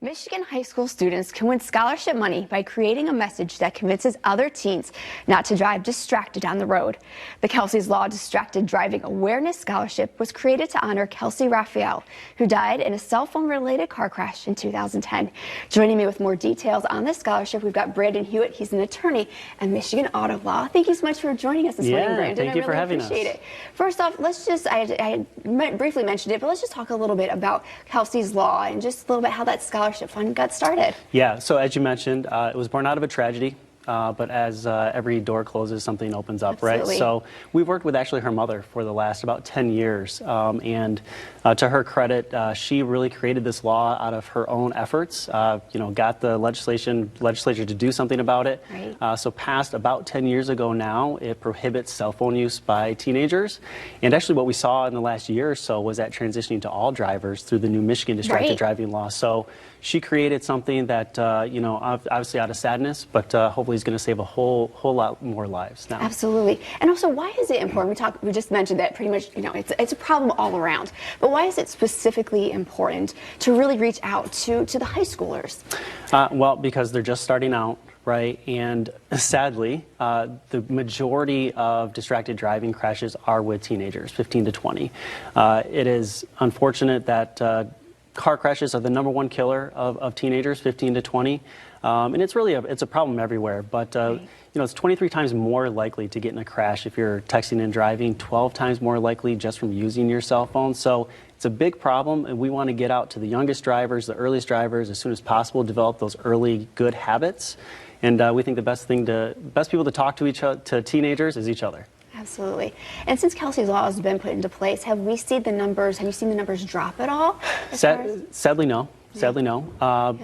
Michigan high school students can win scholarship money by creating a message that convinces other teens not to drive distracted on the road. The Kelsey's Law Distracted Driving Awareness Scholarship was created to honor Kelsey Raphael, who died in a cell phone-related car crash in 2010. Joining me with more details on this scholarship, we've got Brandon Hewitt. He's an attorney at Michigan Auto Law. Thank you so much for joining us this morning, Brandon. Thank you for having us. It. First off, let's just, I briefly mentioned it, but let's just talk a little bit about Kelsey's Law and just a little bit how that scholarship fund got started. Yeah, so as you mentioned, it was born out of a tragedy, but as every door closes, something opens up, Absolutely. right? So we've worked with actually her mother for the last about 10 years, and to her credit, she really created this law out of her own efforts, got the legislature to do something about it. Right. So passed about 10 years ago now, it prohibits cell phone use by teenagers. And actually what we saw in the last year or so was that transitioning to all drivers through the new Michigan distracted Right. driving law. So she created something that, obviously out of sadness, but hopefully is going to save a whole lot more lives now. Absolutely. And also, why is it important? We just mentioned that pretty much, it's a problem all around. But why is it specifically important to really reach out to the high schoolers? Well, because they're just starting out, right? And sadly, the majority of distracted driving crashes are with teenagers, 15 to 20. It is unfortunate that car crashes are the #1 killer of teenagers, 15 to 20. And it's really it's a problem everywhere, but Right. It's 23 times more likely to get in a crash if you're texting and driving, 12 times more likely just from using your cell phone. So it's a big problem, and we want to get out to the youngest drivers, the earliest drivers, as soon as possible, develop those early good habits. And we think the best people to talk to teenagers is each other. Absolutely. And since Kelsey's Law has been put into place, have you seen the numbers drop at all? Sadly, no. Yeah. Sadly, no. Yeah.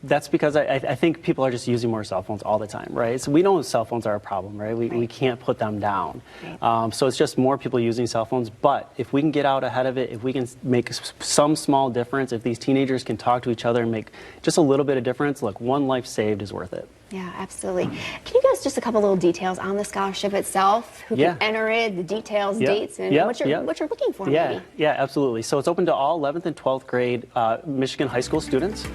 That's because I think people are just using more cell phones all the time, right? So we know cell phones are a problem, right? We can't put them down. Right. So it's just more people using cell phones. But if we can get out ahead of it, if we can make some small difference, if these teenagers can talk to each other and make just a little bit of difference, look, one life saved is worth it. Yeah, absolutely. Can you give us just a couple little details on the scholarship itself? Who can enter it, the details, dates, and what you're looking for, maybe? Yeah, absolutely. So it's open to all 11th and 12th grade Michigan high school students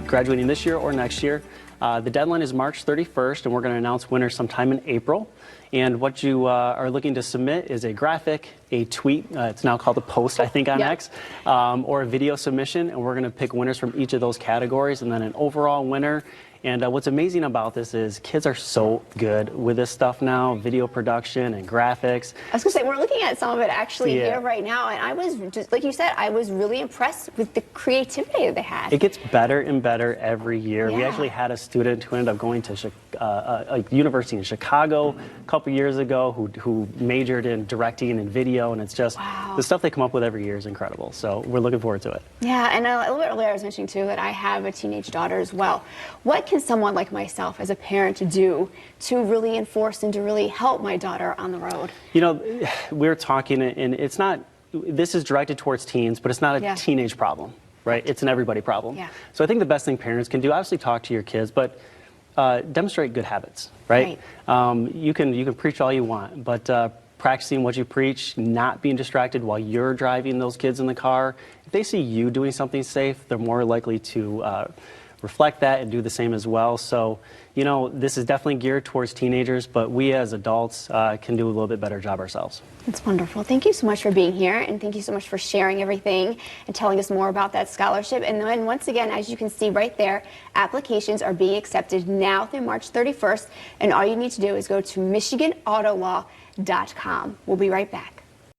graduating this year or next year. The deadline is March 31st, and we're going to announce winners sometime in April. And what you are looking to submit is a graphic, a tweet, it's now called a post, I think, on X, or a video submission, and we're going to pick winners from each of those categories, and then an overall winner. And what's amazing about this is kids are so good with this stuff now, video production and graphics. I was going to say, we're looking at some of it actually here right now, and I was just, like you said, I was really impressed with the creativity that they had. It gets better and better every year. Yeah. We actually had a student who ended up going to a university in Chicago a couple years ago who majored in directing and video, and it's just the stuff they come up with every year is incredible. So we're looking forward to it. Yeah, and a little bit earlier I was mentioning too that I have a teenage daughter as well. What can someone like myself as a parent do to really enforce and to really help my daughter on the road? We're talking, and it's not, this is directed towards teens, but it's not a teenage problem, right? It's an everybody problem. Yeah. So I think the best thing parents can do, obviously talk to your kids, but demonstrate good habits, right? You can preach all you want, but practicing what you preach, not being distracted while you're driving those kids in the car. If they see you doing something safe, they're more likely to reflect that and do the same as well. So, this is definitely geared towards teenagers, but we as adults can do a little bit better job ourselves. That's wonderful. Thank you so much for being here, and thank you so much for sharing everything and telling us more about that scholarship. And then once again, as you can see right there, applications are being accepted now through March 31st, and all you need to do is go to michiganautolaw.com. We'll be right back.